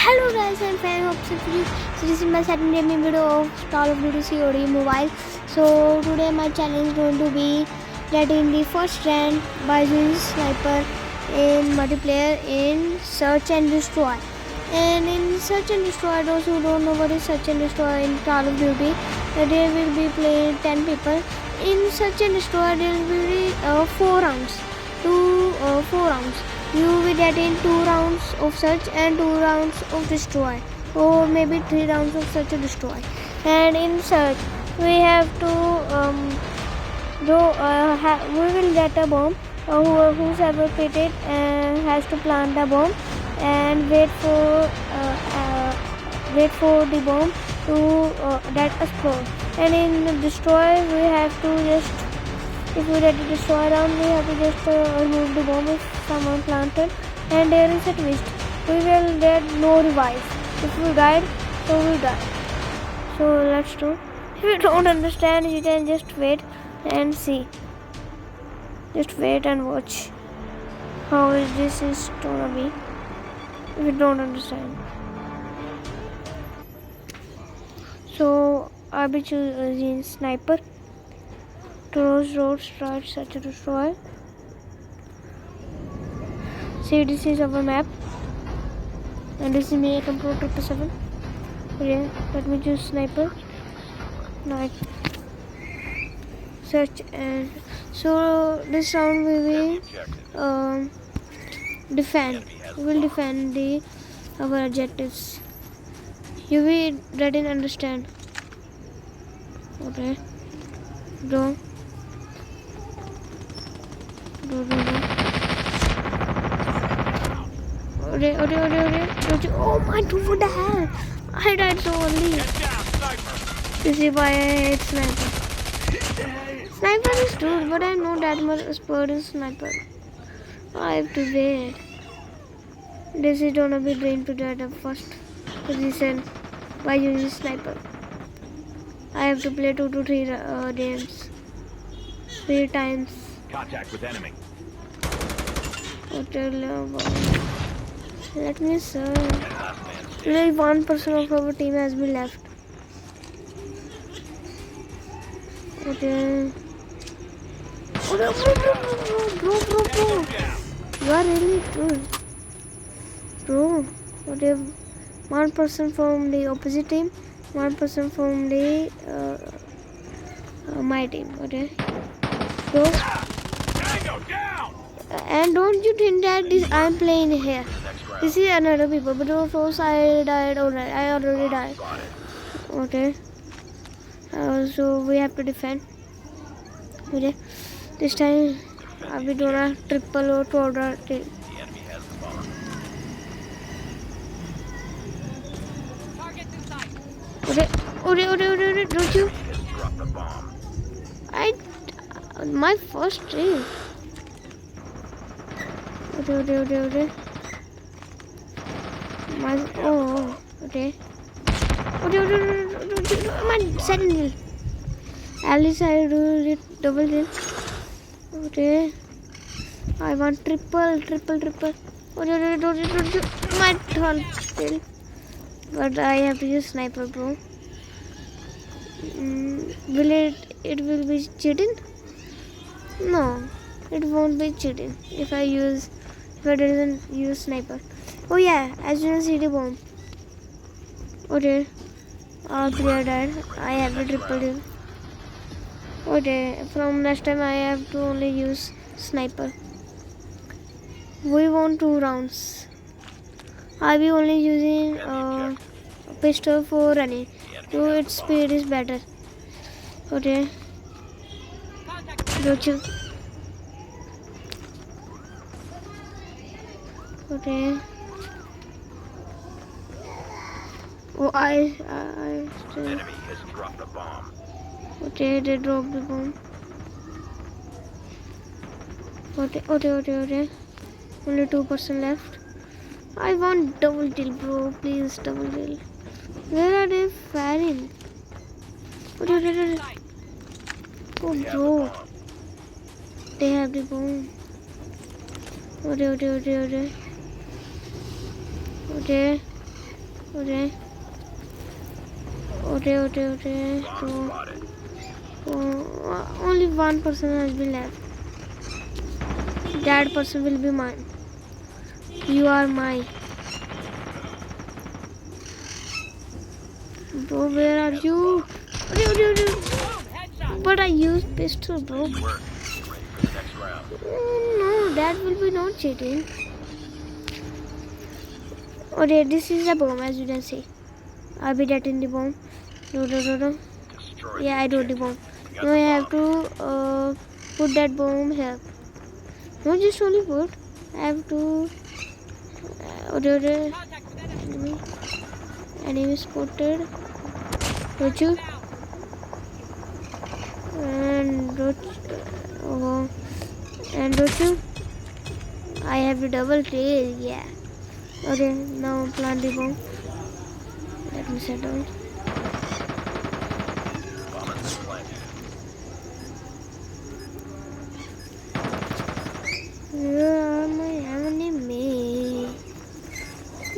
Hello guys, I'm fan of Symphony. So this is my second gaming video of Call of Duty COD mobile. So today my challenge is going to be getting the first rank by using sniper in multiplayer in search and destroy. And in search and destroy, those who don't know what is search and destroy in Call of Duty, there will be playing 10 people. In search and destroy, there will be 4 rounds. 4 rounds. You will get in 2 rounds of search and 2 rounds of destroy, or maybe 3 rounds of search and destroy. And in search, we have to we will get a bomb. Whoever put it has to plant the bomb and wait for the bomb to that explode. And in destroy, we have to just, if we get to destroy round, we have to just remove the bomb if someone planted, and there is a twist. We will get no revive. If we died, so we die. So let's do. If you don't understand, you can just wait and see. Just wait and watch how this is gonna be. If you don't understand. So I'll be choosing sniper. Close road, start, search and destroy. See, this is our map, and this is me, Control 777. Okay, let me choose sniper. Nice. Search, and so this round we will defend. We will defend our objectives. You will ready and understand. Okay. Go. Oh my god, what the hell? I died so early. This is why I hate sniper. Sniper is good, but I know that much expert in sniper. I have to wait. This is gonna be going to get the first position by using sniper. I have to play 2 to 3 games. 3 times. Contact with enemy. Let me search. Only 1% of our team has been left. Okay. Bro. You are really good. Bro. Okay. 1% from the opposite team. 1% from the my team. Okay. So. And don't you think that this I'm playing here? This is another people, but of course I died already. I already died. Okay. So we have to defend. Okay. This time we do a triple or quadra. Okay. Don't you? My first dream. Okay. Okay. My second kill. At least I do it double kill. Okay. I want triple. My third kill. But I have to use sniper, bro. Will it will be cheating? No, it won't be cheating if I doesn't use sniper. Oh yeah, as soon as I see the bomb. Okay. All player died. I have to triple kill. Okay, from next time I have to only use sniper. We want 2 rounds. I will only using pistol for running. So its speed is better. Okay. Don't you? Okay. Oh, I still. Enemy has dropped a bomb. Okay, they dropped the bomb. Okay. Only 2% left. I want double kill, bro. Please, double kill. Where are they firing? Okay. Oh, bro. They have the bomb. Okay. Okay. Okay. Bomb spotted. Only one person has been left. That person will be mine. You are mine. Bro, where are you? But I used pistol, bro. Nice work. Ready for the next round. No, that will be not cheating. Okay, this is a bomb, as you can see. I'll be getting the bomb. No. Destroy Yeah, the I wrote the objective. bomb. We got Now the I have bomb. to put that bomb here. No, just only put. I have to. Enemy spotted. Rochu. And Rochu. And Rochu. I have the double tail. Yeah. Okay, now plant the bomb. Let me settle. Bomb has been planted. You are my enemy.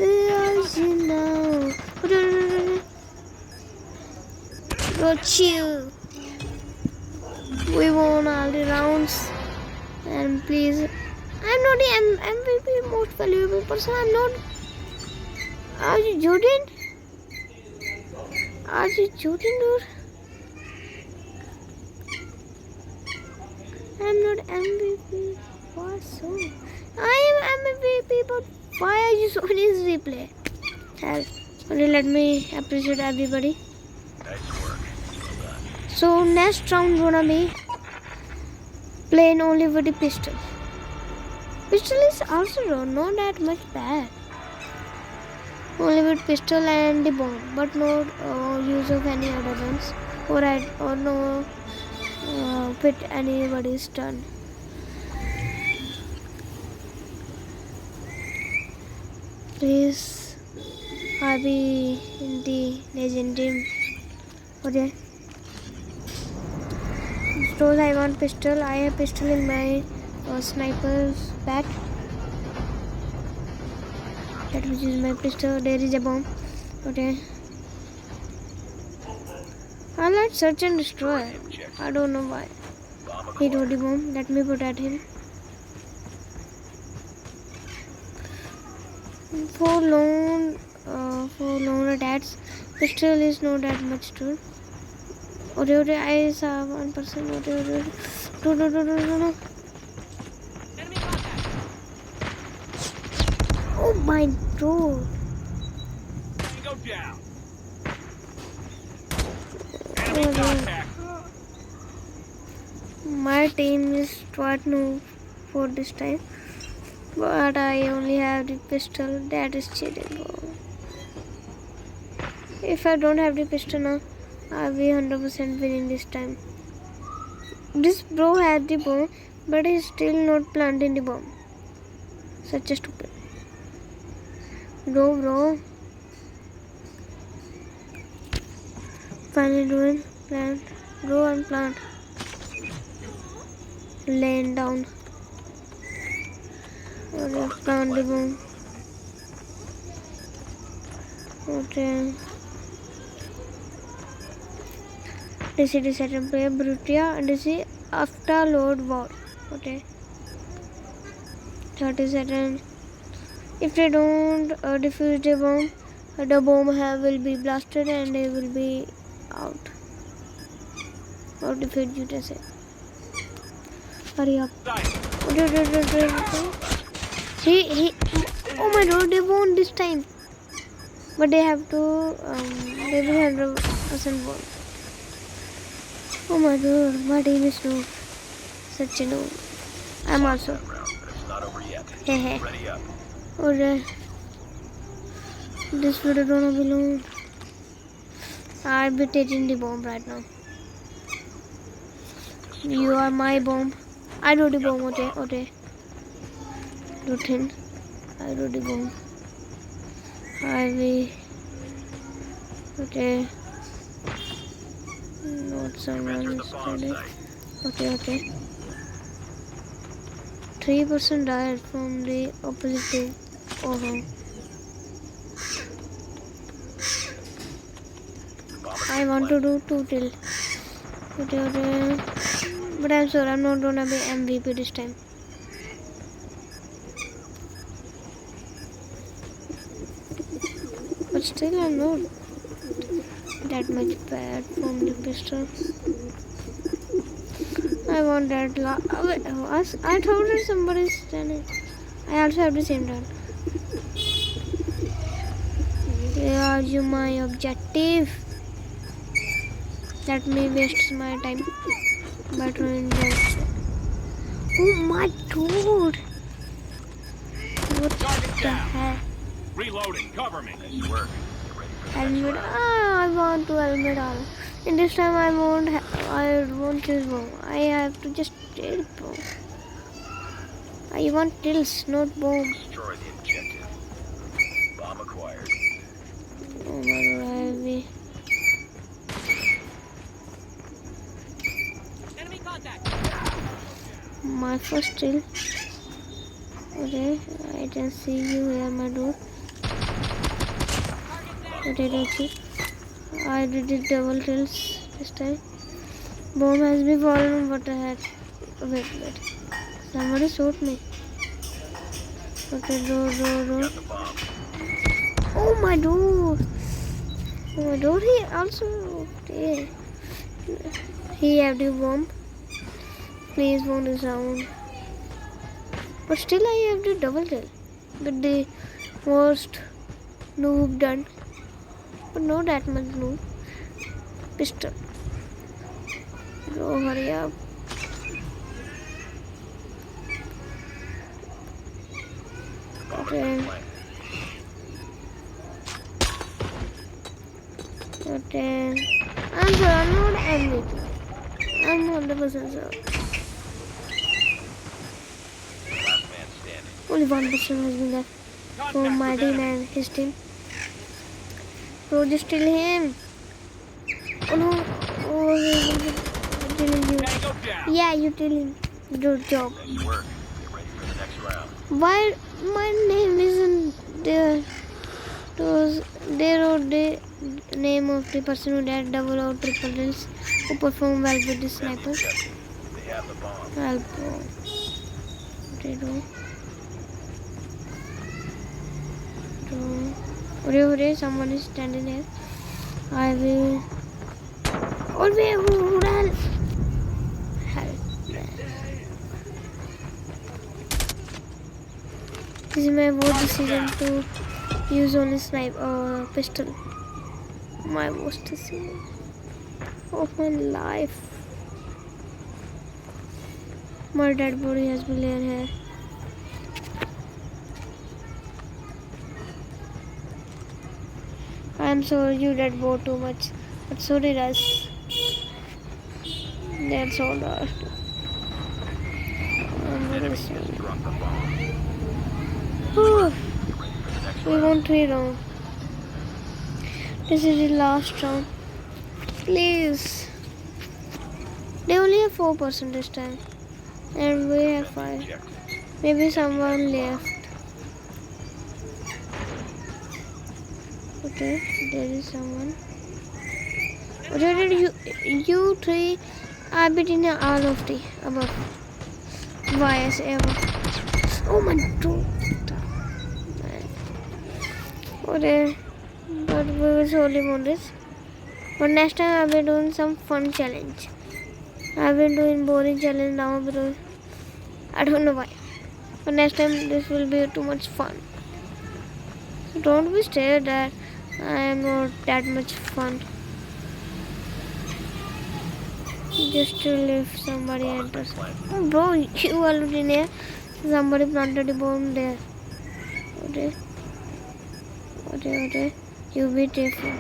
As you know. Rochu. We won all the rounds. And please, I'm not the MVP most valuable person. I'm not. Are you Jordan? Are you Jordan, dude? I'm not MVP. What so? I am MVP, but why are you showing his replay? Hell, okay, let me appreciate everybody. Nice work. Well done. So next round gonna be playing only with the pistol. Pistol is also not that much bad. Only with pistol and the bomb, but no use of any other guns or no fit anybody's turn. Please, I'll be in the legendary. Okay. Suppose I want pistol. I have pistol in my sniper's pack. That which is my pistol. There is a bomb. Okay. I like search and destroy. The objective. I don't know why. Bomb He threw acquired. the bomb. Let me put at him. For lone attacks, pistol is not that much good. Okay, I saw one person. Okay. No. Oh my god. Go down. Oh, Enemy no. contact. My team is quite new for this time, but I only have the pistol. That is cheating, bro. If I don't have the pistol now, I'll be 100% winning this time. This bro has the bomb, but he's still not planting the bomb. Such a stupid. Bro. Finally doing plant. Go and plant. Laying down. Okay, plant the bomb. Okay. This is the setup by Brutia and this is after load war. Okay. 30 seconds. If they don't defuse the bomb will be blasted and they will be out. Or defuse, you can say. Hurry up. He oh my god, they won this time. But they have to they will 100% won. Oh my god, my team is noob. Such a noob. I'm also. That round, but it's not over yet. Hehe. Ready up. Alright. This video don't be long. I'll be taking the bomb right now. You are my bomb. I do the bomb, okay. Routine. I do the bomb. I will. Okay. Not someone Enter the is bomb ready. site. Okay. 3% died from the opposite team. Oh no. I want to do 2 till. But I'm sure I'm not gonna be MVP this time. But still I'm not that much bad from the pistol. I want that I thought that somebody's standing. I also have the same gun. Yeah, you my objective. Let me waste my time by trying that. Oh my god! What the heck? Reloading. Cover me. Nice work. Get ready for the Helmet. next round. I want to helmet all. In this time I won't choose bomb. I have to just kill bomb. I want kills, not bomb. Destroy the objective. Bomb acquired. Oh my god, heavy. Enemy contact. My first kill. Okay, I can see you here, my dude. Okay, that's it. I did it double kills this time. Bomb has been fallen, but I had. Wait. Somebody shot me. Okay, door. Got the bomb. Oh my dude. He also. Okay. He have the bomb. Please won't the sound. But still I have the double kill. With the most noob done. But not that much noob. Pistol. Bro, hurry up. Okay. I'm sure I'm not MVP. I'm 100% sure. Last man standing. Only one person has been left for my team and his team. Bro, just kill him. Oh no. Oh, he's killing you. Tango down. Yeah, you kill him. Good job. Nice work. Get ready for the next round. Why my name isn't there? They wrote the name of the person who did double or triple kills, who performed well with the Defend the sniper. objective. They have the bomb. Help. They do. Hurry, someone is standing there. I will. Oh, wait, who ran? Help. This is my worst decision to use only pistol. My worst decision of my life. My dead body has been laying here. I am sorry you dead bore too much, but so did us. That's all that. Enemy has struck the bomb. Whew. Get ready for the next We round. won 3 rounds. This is the last round. Please. They only have 4% this time. And we have 5. Objective. Maybe someone left. Okay, there is someone. Okay, you 3 are between all of the above. Why I say above? Oh my god. Okay, but we will solely on this. But next time I'll be doing some fun challenge. I've been doing boring challenge now because I don't know why. But next time this will be too much fun. So don't be scared that I am not that much fun. Just to leave somebody enters. Oh, bro, you already there. Somebody planted a bomb there. Okay. You be careful.